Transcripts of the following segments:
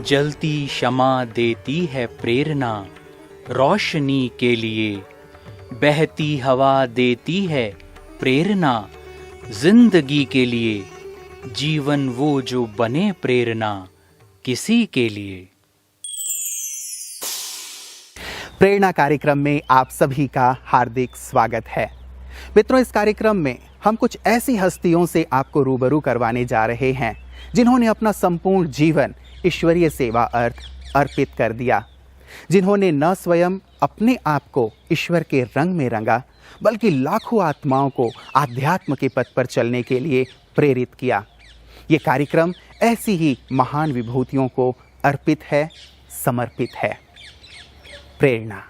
जलती शमा देती है प्रेरणा रोशनी के लिए, बहती हवा देती है प्रेरणा जिंदगी के लिए, जीवन वो जो बने प्रेरणा किसी के लिए। प्रेरणा कार्यक्रम में आप सभी का हार्दिक स्वागत है। मित्रों, इस कार्यक्रम में हम कुछ ऐसी हस्तियों से आपको रूबरू करवाने जा रहे हैं जिन्होंने अपना संपूर्ण जीवन ईश्वरीय सेवा अर्पित कर दिया, जिन्होंने न स्वयं अपने आप को ईश्वर के रंग में रंगा, बल्कि लाखों आत्माओं को आध्यात्म के पथ पर चलने के लिए प्रेरित किया। ये कार्यक्रम ऐसी ही महान विभूतियों को अर्पित है, समर्पित है। प्रेरणा।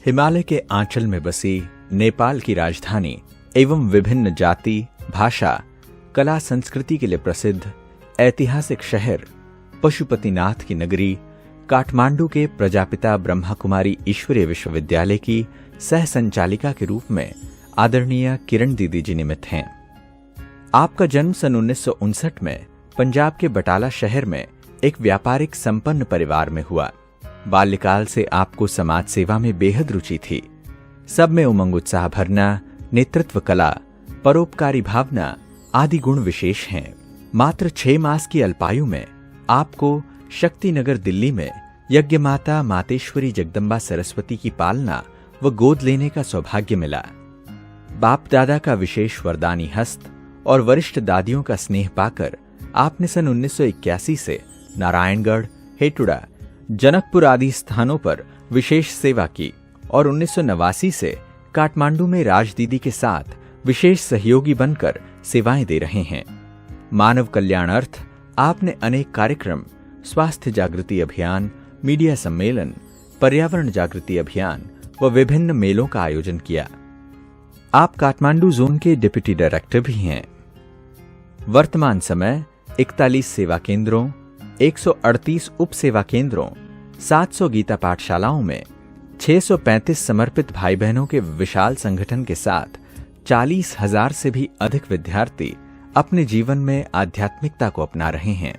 हिमालय के आंचल में बसी नेपाल की राजधानी एवं विभिन्न जाति, भाषा, कला, संस्कृति के लिए प्रसिद्ध ऐतिहासिक शहर पशुपतिनाथ की नगरी काठमांडू के प्रजापिता ब्रह्मा कुमारी ईश्वरीय विश्वविद्यालय की सह संचालिका के रूप में आदरणीय किरण दीदी जी निमित्त हैं। आपका जन्म सन 1959 में पंजाब के बटाला शहर में एक व्यापारिक संपन्न परिवार में हुआ। बाल्यकाल से आपको समाज सेवा में बेहद रुचि थी। सब में उमंग उत्साह भरना, नेतृत्व कला, परोपकारी भावना आदि गुण विशेष हैं। मात्र 6 मास की अल्पायु में आपको शक्तिनगर दिल्ली में यज्ञ माता मातेश्वरी जगदम्बा सरस्वती की पालना व गोद लेने का सौभाग्य मिला। बाप दादा का विशेष वरदानी हस्त और वरिष्ठ दादियों का स्नेह पाकर आपने सन 1981 से नारायणगढ़, हेटुड़ा, जनकपुर आदि स्थानों पर विशेष सेवा की और 1989 से काठमांडू में राज दीदी के साथ विशेष सहयोगी बनकर सेवाएं दे रहे हैं। मानव कल्याणार्थ आपने अनेक कार्यक्रम, स्वास्थ्य जागृति अभियान, मीडिया सम्मेलन, पर्यावरण जागृति अभियान व विभिन्न मेलों का आयोजन किया। आप काठमांडू जोन के डिप्टी डायरेक्टर भी हैं। वर्तमान समय 41 सेवा केंद्रों, 138 उप सेवा केंद्रों, 700 गीता पाठशालाओं में 635 समर्पित भाई बहनों के विशाल संगठन के साथ 40,000 से भी अधिक विद्यार्थी अपने जीवन में आध्यात्मिकता को अपना रहे हैं।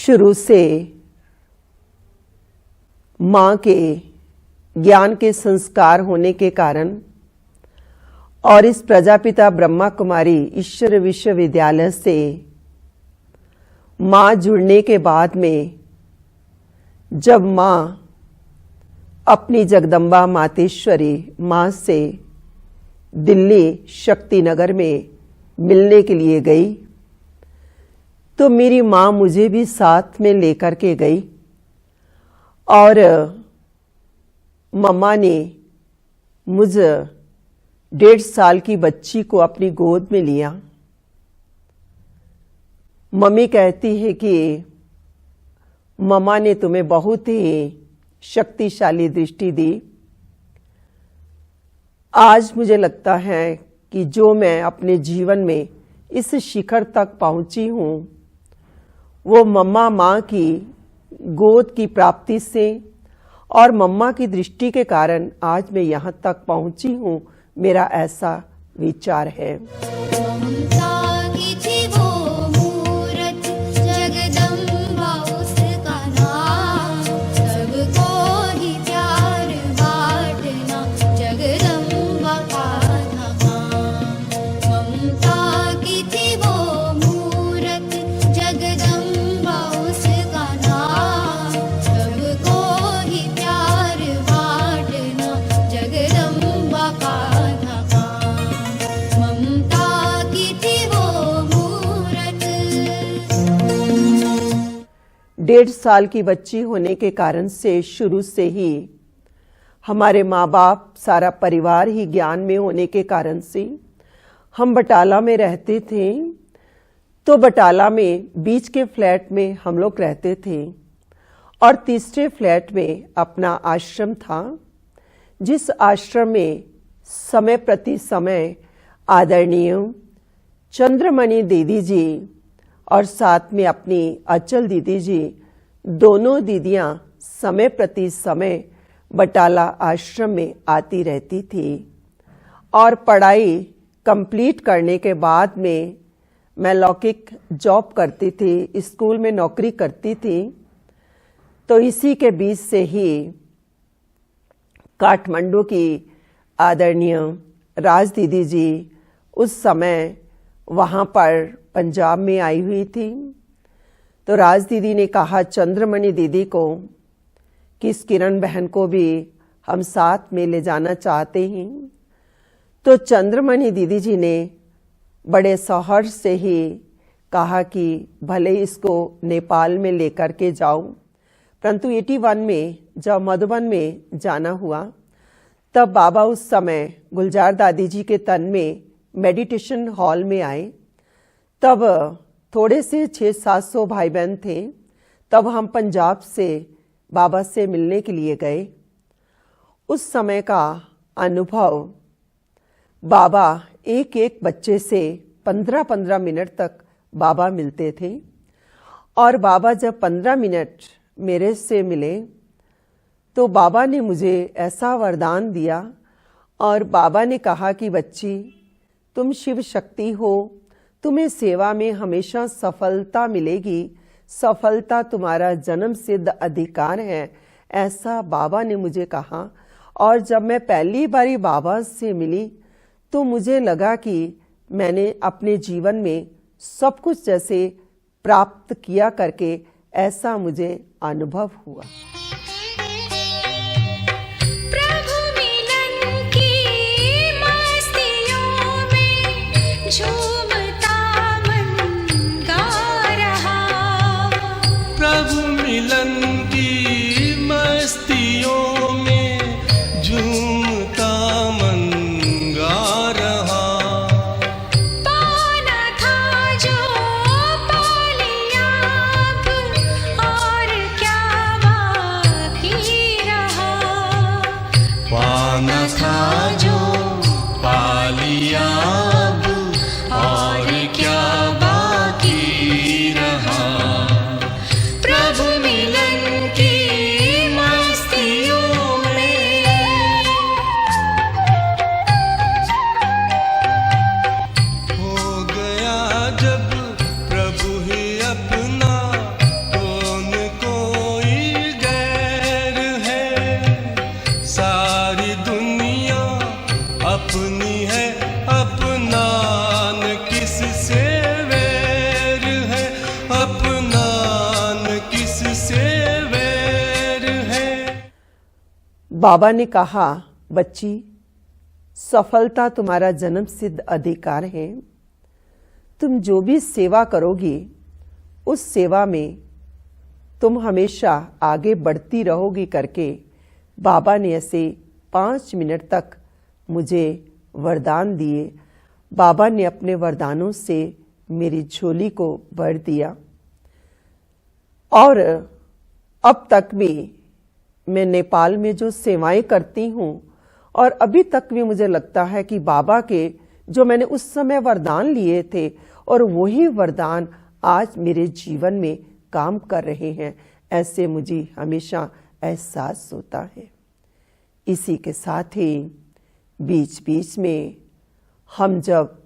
शुरू से माँ के ज्ञान के संस्कार होने के कारण और इस प्रजापिता ब्रह्मा कुमारी ईश्वर विश्वविद्यालय से माँ जुड़ने के बाद में जब माँ अपनी जगदम्बा मातेश्वरी माँ से दिल्ली शक्ति नगर में मिलने के लिए गई, तो मेरी माँ मुझे भी साथ में लेकर के गई और मम्मा ने मुझ 1.5 साल की बच्ची को अपनी गोद में लिया। मम्मी कहती है कि मम्मा ने तुम्हें बहुत ही शक्तिशाली दृष्टि दी। आज मुझे लगता है कि जो मैं अपने जीवन में इस शिखर तक पहुंची हूँ वो मम्मा माँ की गोद की प्राप्ति से और मम्मा की दृष्टि के कारण आज मैं यहाँ तक पहुंची हूँ, मेरा ऐसा विचार है। डेढ़ साल की बच्ची होने के कारण से शुरू से ही हमारे माँ बाप सारा परिवार ही ज्ञान में होने के कारण से हम बटाला में रहते थे। तो बटाला में बीच के फ्लैट में हम लोग रहते थे और तीसरे फ्लैट में अपना आश्रम था, जिस आश्रम में समय प्रति समय आदरणीय चंद्रमणि दीदी जी और साथ में अपनी अचल दीदी जी, दोनों दीदियां समय प्रति समय बटाला आश्रम में आती रहती थी और पढ़ाई कंप्लीट करने के बाद में मैं लौकिक जॉब करती थी, स्कूल में नौकरी करती थी। तो इसी के बीच से ही काठमांडू की आदरणीय राज दीदी जी उस समय वहाँ पर पंजाब में आई हुई थी। तो राज दीदी ने कहा चंद्रमणि दीदी को कि इस किरण बहन को भी हम साथ में ले जाना चाहते हैं। तो चंद्रमणि दीदी जी ने बड़े सौहार्द से ही कहा कि भले इसको नेपाल में लेकर के जाओ। परंतु 81 में जब मधुबन में जाना हुआ तब बाबा उस समय गुलजार दादी जी के तन में मेडिटेशन हॉल में आए। तब थोड़े से 600-700 भाई बहन थे। तब हम पंजाब से बाबा से मिलने के लिए गए। उस समय का अनुभव, बाबा एक एक बच्चे से 15-15 मिनट तक बाबा मिलते थे और बाबा जब 15 मिनट मेरे से मिले तो बाबा ने मुझे ऐसा वरदान दिया और बाबा ने कहा कि बच्ची, तुम शिव शक्ति हो, तुम्हें सेवा में हमेशा सफलता मिलेगी, सफलता तुम्हारा जन्म सिद्ध अधिकार है, ऐसा बाबा ने मुझे कहा। और जब मैं पहली बारी बाबा से मिली तो मुझे लगा कि मैंने अपने जीवन में सब कुछ जैसे प्राप्त किया करके ऐसा मुझे अनुभव हुआ। प्रभु मिलन की मस्तियों में झूमता मन गा रहा, प्रभु मिलन की मस्तियों में झूमता मन गा रहा। पाना था जो पा लिया अब, और क्या बाकी रहा। पाना था जो पा लिया अब, और क्या बाकी रहा। प्रभु मिलन की मस्तियों में। हो गया जब प्रभु ही अपना, हो बाबा ने कहा, बच्ची, सफलता तुम्हारा जन्म सिद्ध अधिकार है। तुम जो भी सेवा करोगी उस सेवा में तुम हमेशा आगे बढ़ती रहोगी करके बाबा ने ऐसे 5 मिनट तक मुझे वरदान दिए। बाबा ने अपने वरदानों से मेरी झोली को भर दिया और अब तक भी मैं नेपाल में जो सेवाएं करती हूँ और अभी तक भी मुझे लगता है कि बाबा के जो मैंने उस समय वरदान लिए थे और वही वरदान आज मेरे जीवन में काम कर रहे हैं, ऐसे मुझे हमेशा एहसास होता है। इसी के साथ ही बीच बीच में हम जब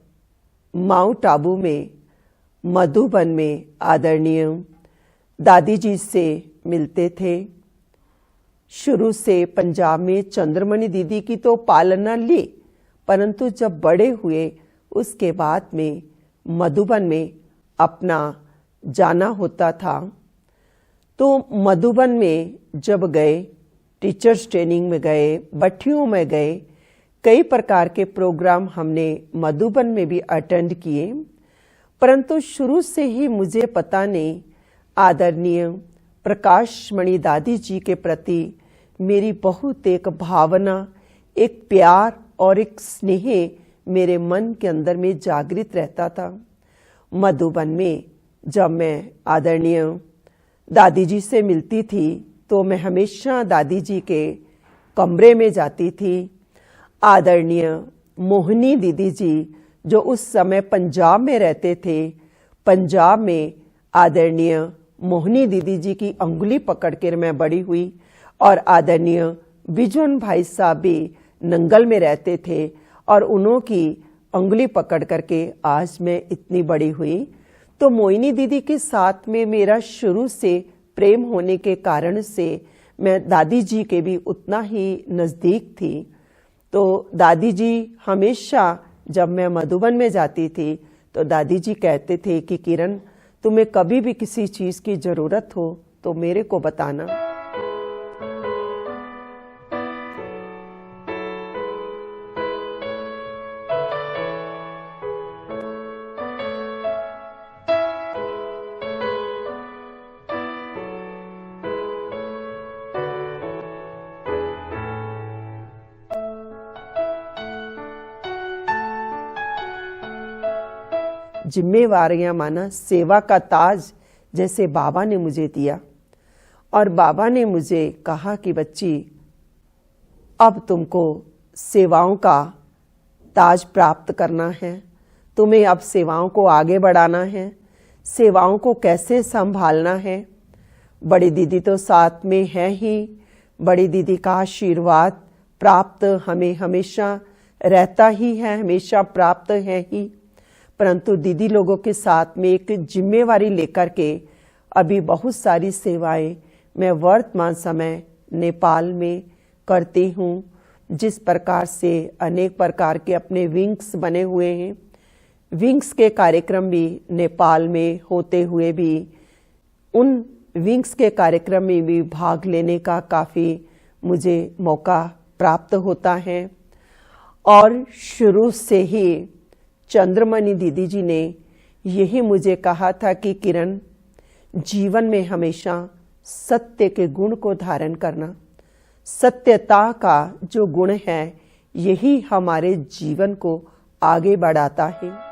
माउंट आबू में मधुबन में आदरणीय दादी जी से मिलते थे। शुरू से पंजाब में चंद्रमणि दीदी की तो पालना ली, परंतु जब बड़े हुए उसके बाद में मधुबन में अपना जाना होता था। तो मधुबन में जब गए, टीचर्स ट्रेनिंग में गए, भट्टियों में गए, कई प्रकार के प्रोग्राम हमने मधुबन में भी अटेंड किए, परंतु शुरू से ही मुझे पता नहीं आदरणीय प्रकाशमणि दादी जी के प्रति मेरी बहुत एक भावना, एक प्यार और एक स्नेह मेरे मन के अंदर में जागृत रहता था। मधुबन में जब मैं आदरणीय दादी जी से मिलती थी तो मैं हमेशा दादी जी के कमरे में जाती थी। आदरणीय मोहिनी दीदी जी जो उस समय पंजाब में रहते थे, पंजाब में आदरणीय मोहिनी दीदी जी की अंगुली पकड़ कर मैं बड़ी हुई और आदरणीय बिजुन भाई साहब भी नंगल में रहते थे और उन्हों की अंगुली पकड़ करके आज मैं इतनी बड़ी हुई। तो मोहिनी दीदी के साथ में मेरा शुरू से प्रेम होने के कारण से मैं दादी जी के भी उतना ही नज़दीक थी। तो दादी जी हमेशा जब मैं मधुबन में जाती थी तो दादी जी कहते थे कि किरण, तुम्हें कभी भी किसी चीज़ की ज़रूरत हो तो मेरे को बताना। जिम्मेवारियां माना सेवा का ताज जैसे बाबा ने मुझे दिया और बाबा ने मुझे कहा कि बच्ची, अब तुमको सेवाओं का ताज प्राप्त करना है, तुम्हें अब सेवाओं को आगे बढ़ाना है, सेवाओं को कैसे संभालना है। बड़ी दीदी तो साथ में है ही, बड़ी दीदी का आशीर्वाद प्राप्त हमें हमेशा रहता ही है, हमेशा प्राप्त है ही, परंतु दीदी लोगों के साथ में एक जिम्मेवारी लेकर के अभी बहुत सारी सेवाएं मैं वर्तमान समय नेपाल में करती हूँ। जिस प्रकार से अनेक प्रकार के अपने विंग्स बने हुए हैं, विंग्स के कार्यक्रम भी नेपाल में होते हुए भी उन विंग्स के कार्यक्रम में भी भाग लेने का काफ़ी मुझे मौका प्राप्त होता है। और शुरू से ही चंद्रमणि दीदी जी ने यही मुझे कहा था कि किरण, जीवन में हमेशा सत्य के गुण को धारण करना, सत्यता का जो गुण है यही हमारे जीवन को आगे बढ़ाता है।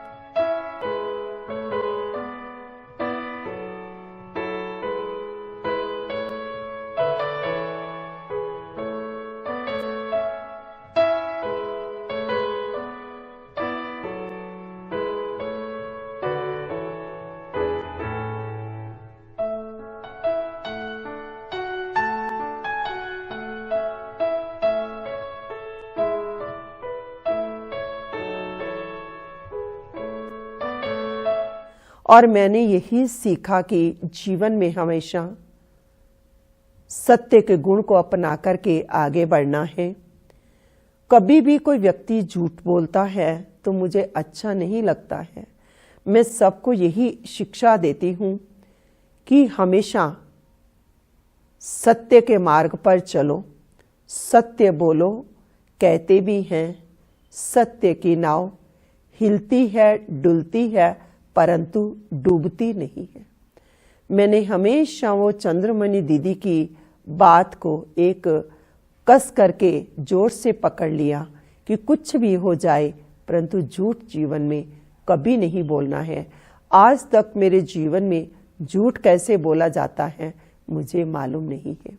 और मैंने यही सीखा कि जीवन में हमेशा सत्य के गुण को अपना करके आगे बढ़ना है। कभी भी कोई व्यक्ति झूठ बोलता है तो मुझे अच्छा नहीं लगता है। मैं सबको यही शिक्षा देती हूँ कि हमेशा सत्य के मार्ग पर चलो, सत्य बोलो कहते भी हैं, सत्य की नाव हिलती है डुलती है परंतु डूबती नहीं है। मैंने हमेशा वो चंद्रमणि दीदी की बात को एक कस करके जोर से पकड़ लिया कि कुछ भी हो जाए परंतु झूठ जीवन में कभी नहीं बोलना है। आज तक मेरे जीवन में झूठ कैसे बोला जाता है मुझे मालूम नहीं है।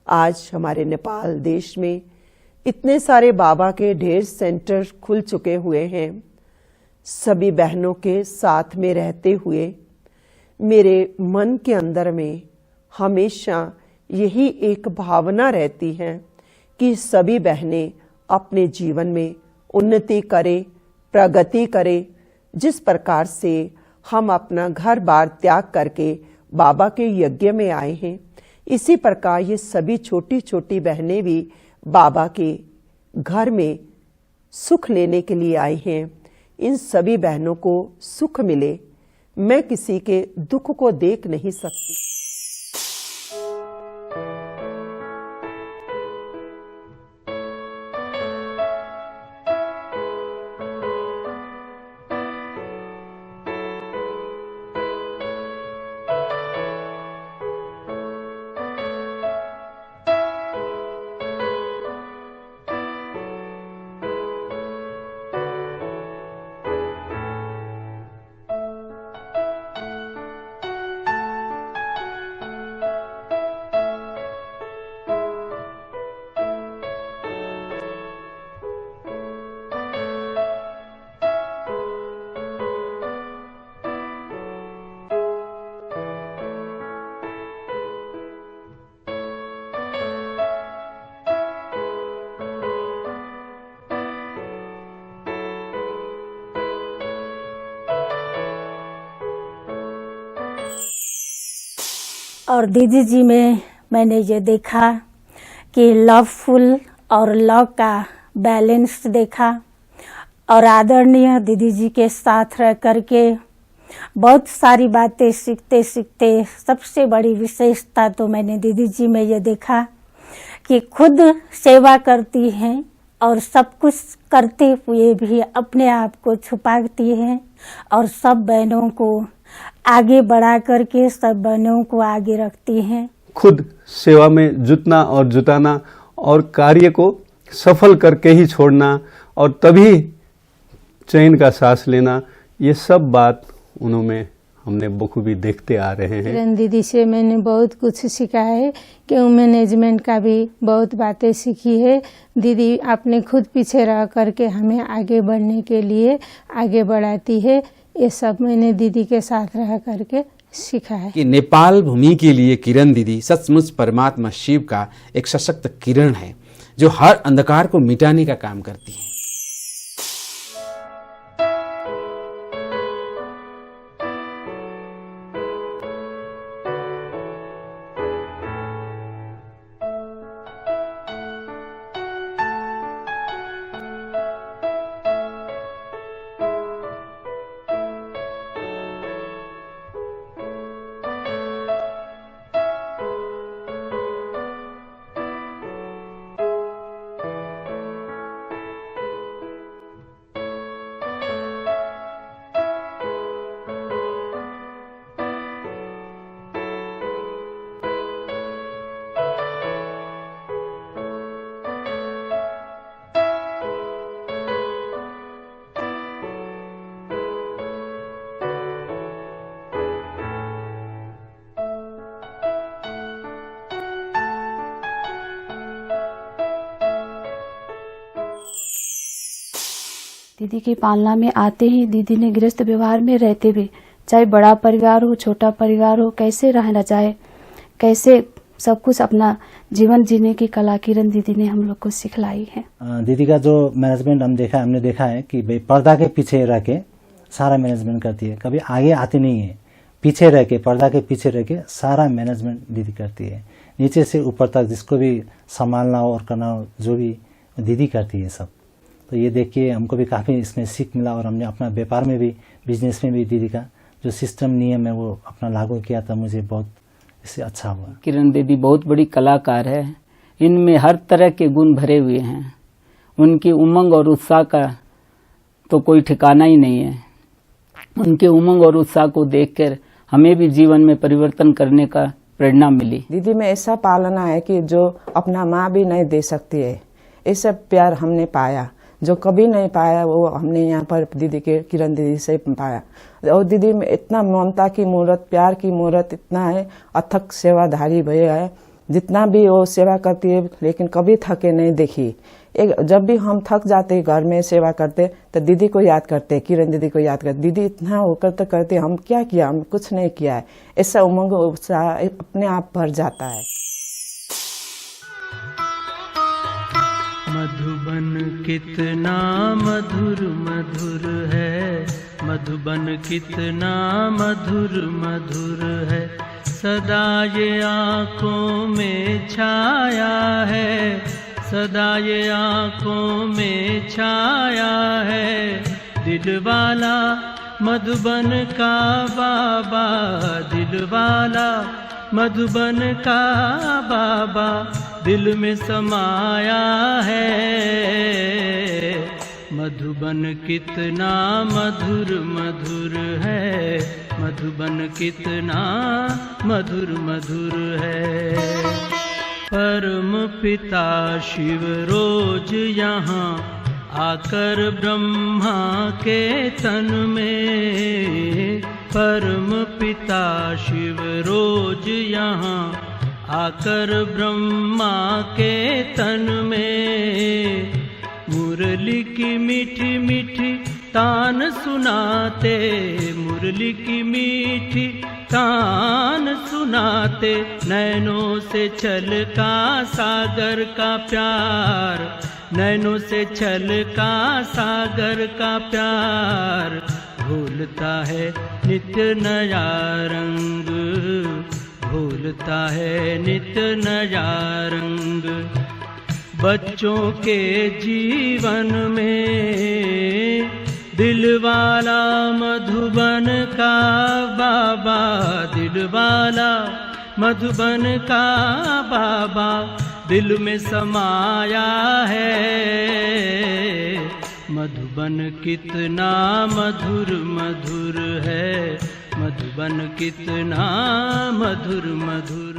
आज हमारे नेपाल देश में इतने सारे बाबा के ढेर सेंटर खुल चुके हुए हैं। सभी बहनों के साथ में रहते हुए मेरे मन के अंदर में हमेशा यही एक भावना रहती है कि सभी बहनें अपने जीवन में उन्नति करें, प्रगति करें। जिस प्रकार से हम अपना घर बार त्याग करके बाबा के यज्ञ में आए हैं, इसी प्रकार ये सभी छोटी छोटी बहनें भी बाबा के घर में सुख लेने के लिए आई हैं। इन सभी बहनों को सुख मिले, मैं किसी के दुख को देख नहीं सकती। और दीदी जी में मैंने ये देखा कि लवफुल और लव का बैलेंस देखा और आदरणीय दीदी जी के साथ रह करके बहुत सारी बातें सीखते सीखते सबसे बड़ी विशेषता तो मैंने दीदी जी में ये देखा कि खुद सेवा करती हैं और सब कुछ करते हुए भी अपने आप को छुपाती हैं और सब बहनों को आगे बढ़ा करके सब बहनों को आगे रखती हैं। खुद सेवा में जुटना और जुटाना और कार्य को सफल करके ही छोड़ना और तभी चैन का सांस लेना, ये सब बात उन्होंने हमने बखूबी देखते आ रहे हैं। किरण दीदी से मैंने बहुत कुछ सीखा है कि मैनेजमेंट का भी बहुत बातें सीखी है। दीदी अपने खुद पीछे रह करके हमें आगे बढ़ने के लिए आगे बढ़ाती है। ये सब मैंने दीदी के साथ रह करके सीखा है कि नेपाल भूमि के लिए किरण दीदी सचमुच परमात्मा शिव का एक सशक्त किरण है जो हर अंधकार को मिटाने का काम करती है। दीदी की पालना में आते ही दीदी ने गृहस्थ व्यवहार में रहते हुए, चाहे बड़ा परिवार हो छोटा परिवार हो, कैसे रहना चाहे, कैसे सब कुछ अपना जीवन जीने की कला किरण दीदी ने हम लोग को सिखलाई है। दीदी का जो मैनेजमेंट हमने देखा है कि भाई पर्दा के पीछे रह के सारा मैनेजमेंट करती है, कभी आगे आती नहीं है, पीछे रह के पर्दा के पीछे रह के सारा मैनेजमेंट दीदी करती है। नीचे से ऊपर तक जिसको भी संभालना हो और करना हो, जो भी दीदी करती है सब। तो ये देख के हमको भी काफ़ी इसमें सीख मिला और हमने अपना व्यापार में भी, बिजनेस में भी दीदी का जो सिस्टम नियम है वो अपना लागू किया था। मुझे बहुत इससे अच्छा हुआ। किरण दीदी बहुत बड़ी कलाकार है, इनमें हर तरह के गुण भरे हुए हैं। उनकी उमंग और उत्साह का तो कोई ठिकाना ही नहीं है। उनके उमंग और उत्साह को देखकर हमें भी जीवन में परिवर्तन करने का प्रेरणा मिली। दीदी में ऐसा पालना है कि जो अपना माँ भी नहीं दे सकती है, ऐसा प्यार हमने पाया जो कभी नहीं पाया, वो हमने यहाँ पर दीदी के किरण दीदी से पाया। और दीदी में इतना ममता की मूर्त, प्यार की मूर्त इतना है, अथक सेवाधारी भैया है। जितना भी वो सेवा करती है लेकिन कभी थके नहीं देखी। जब भी हम थक जाते घर में सेवा करते तो दीदी को याद करते, किरण दीदी को याद करते। दीदी इतना वो करते करते हम क्या किया, हम कुछ नहीं किया है, ऐसा उमंग उत्साह अपने आप भर जाता है। मधुबन कितना मधुर मधुर है, मधुबन कितना मधुर मधुर है, सदा ये आँखों में छाया है, सदा ये आँखों में छाया है। दिल वाला मधुबन का बाबा, दिल वाला मधुबन का बाबा दिल में समाया है। मधुबन कितना मधुर मधुर है, मधुबन कितना मधुर मधुर है। परम पिता शिव रोज यहाँ आकर ब्रह्मा के तन में, परम पिता शिव रोज यहाँ आकर ब्रह्मा के तन में, मुरली की मीठी मीठी तान सुनाते, मुरली की मीठी तान सुनाते, नैनों से छलका सागर का प्यार, नैनों से छलका सागर का प्यार, घोलता है नित्य नया रंग, घोलता है नित्य नया रंग। बच्चों के जीवन में दिल वाला मधुबन का बाबा, दिल वाला मधुबन का बाबा दिल में समाया है। मधुबन कितना मधुर मधुर है, मधुबन कितना मधुर मधुर